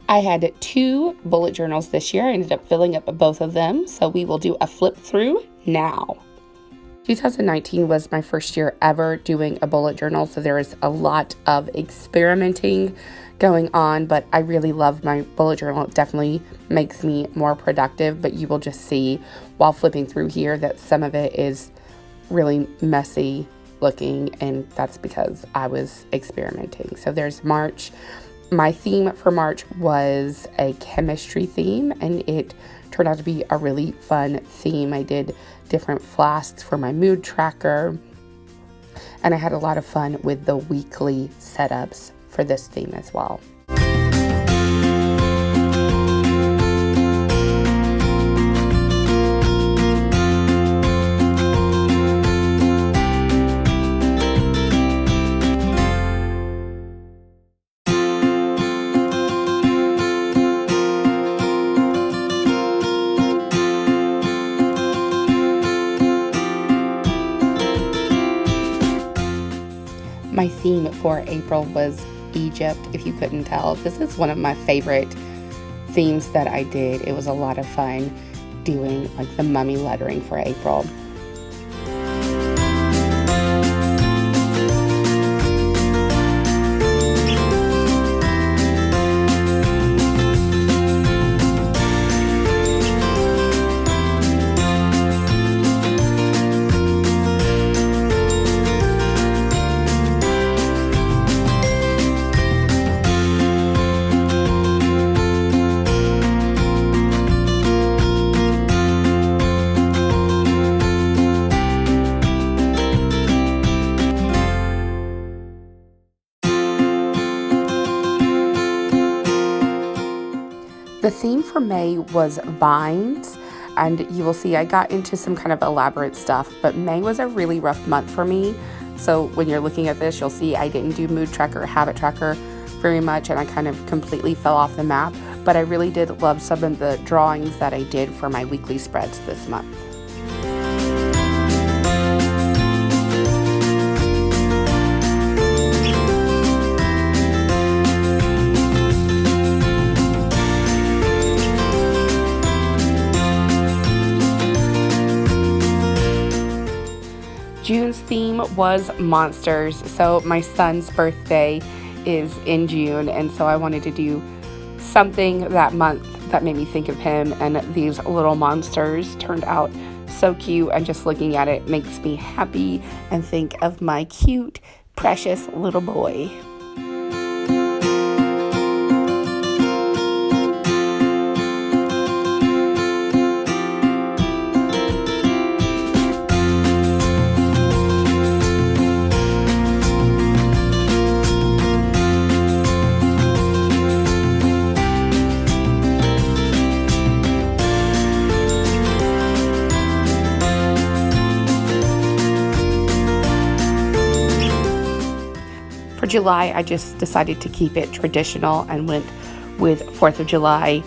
I had 2 bullet journals this year. I ended up filling up both of them, so we will do a flip through now. 2019 was my first year ever doing a bullet journal, so there is a lot of experimenting going on, but I really love my bullet journal. It definitely makes me more productive, but you will just see while flipping through here that some of it is really messy looking, and that's because I was experimenting. So there's March. My theme for March was a chemistry theme, and it turned out to be a really fun theme. I did different flasks for my mood tracker, and I had a lot of fun with the weekly setups for this theme as well. My theme for April was Egypt, if you couldn't tell. This is one of my favorite themes that I did. It was a lot of fun doing like the mummy lettering for April. The theme for May was vines, and you will see I got into some kind of elaborate stuff, but May was a really rough month for me. So when you're looking at this, you'll see I didn't do mood tracker, habit tracker very much, and I kind of completely fell off the map. But I really did love some of the drawings that I did for my weekly spreads this month. June's theme was monsters. So my son's birthday is in June, and so I wanted to do something that month that made me think of him, and these little monsters turned out so cute, and just looking at it makes me happy and think of my cute, precious little boy. For July, I just decided to keep it traditional and went with 4th of July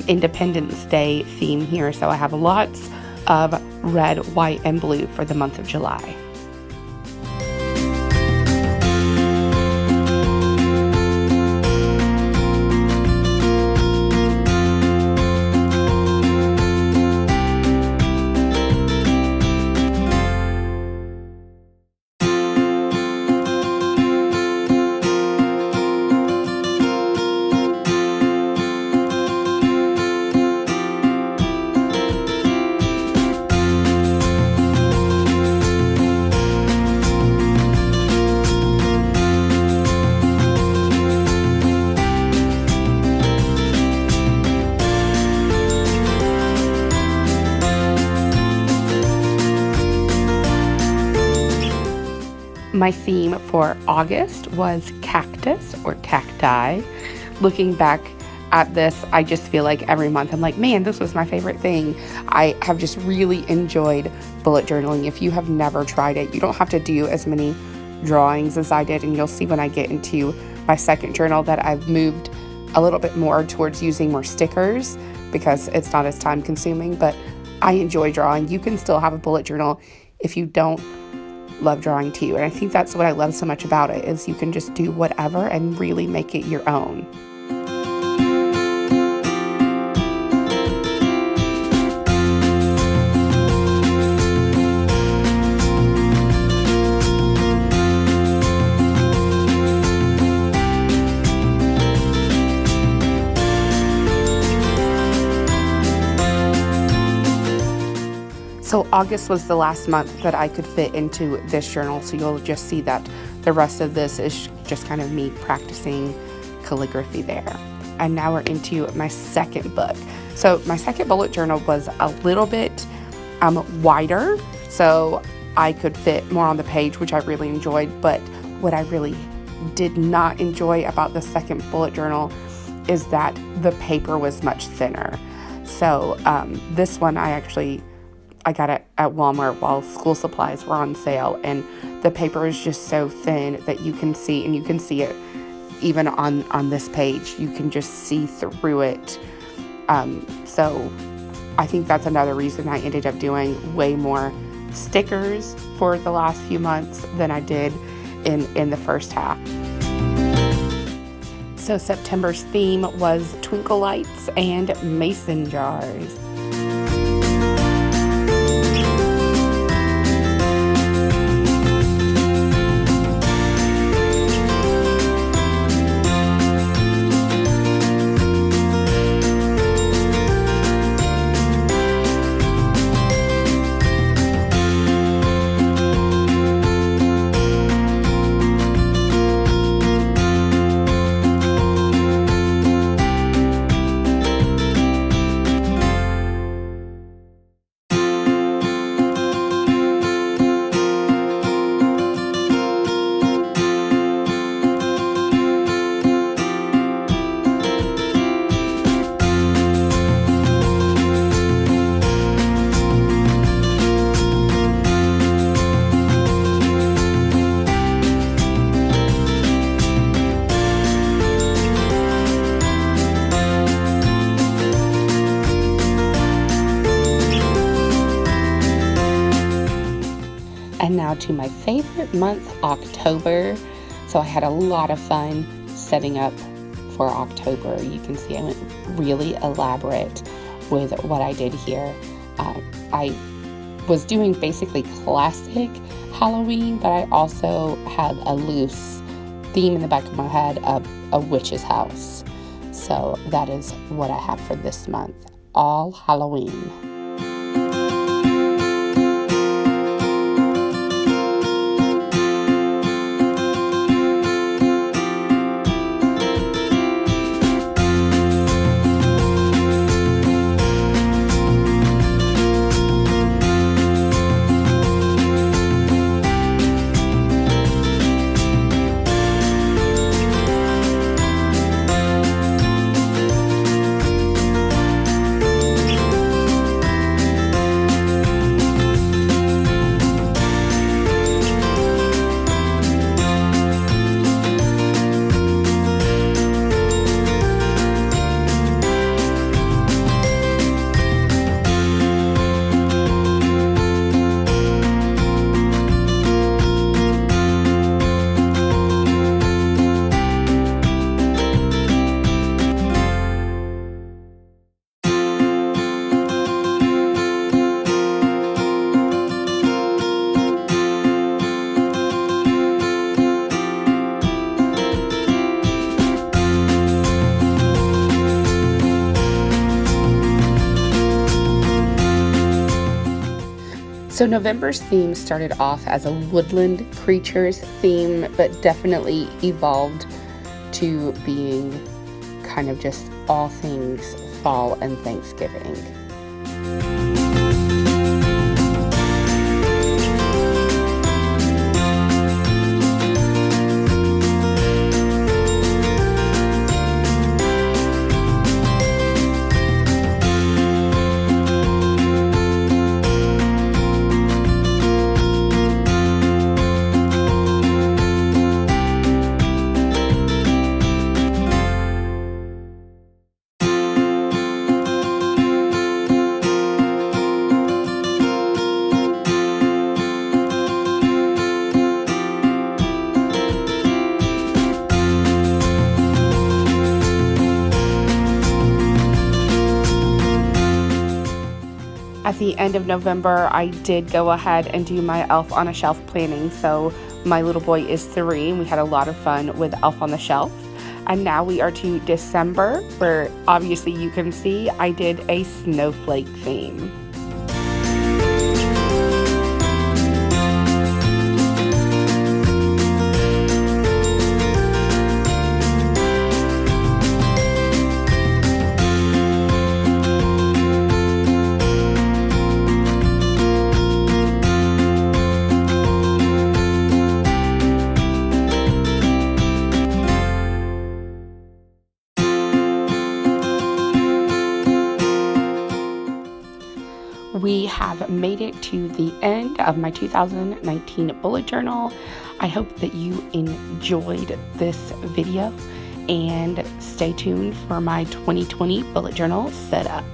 Independence Day theme here. So I have lots of red, white, and blue for the month of July. My theme for August was cactus or cacti. Looking back at this, I just feel like every month I'm like, man, this was my favorite thing. I have just really enjoyed bullet journaling. If you have never tried it, you don't have to do as many drawings as I did, and you'll see when I get into my second journal that I've moved a little bit more towards using more stickers because it's not as time consuming, but I enjoy drawing. You can still have a bullet journal if you don't love drawing too, and I think that's what I love so much about it, is you can just do whatever and really make it your own. So August was the last month that I could fit into this journal, so you'll just see that the rest of this is just kind of me practicing calligraphy there. And now we're into my second book. So my second bullet journal was a little bit wider, so I could fit more on the page, which I really enjoyed. But what I really did not enjoy about the second bullet journal is that the paper was much thinner. So this one I got it at Walmart while school supplies were on sale, and the paper is just so thin that you can see, and you can see it even on this page, you can just see through it. So I think that's another reason I ended up doing way more stickers for the last few months than I did in the first half. So September's theme was twinkle lights and mason jars. And now to my favorite month, October. So I had a lot of fun setting up for October. You can see I went really elaborate with what I did here. I was doing basically classic Halloween, but I also had a loose theme in the back of my head of a witch's house. So that is what I have for this month, all Halloween. So November's theme started off as a woodland creatures theme, but definitely evolved to being kind of just all things fall and Thanksgiving. At the end of November, I did go ahead and do my Elf on a Shelf planning. So my little boy is 3, and we had a lot of fun with Elf on the Shelf. And now we are to December, where obviously you can see I did a snowflake theme. we have made it to the end of my 2019 bullet journal. I hope that you enjoyed this video, and stay tuned for my 2020 bullet journal setup.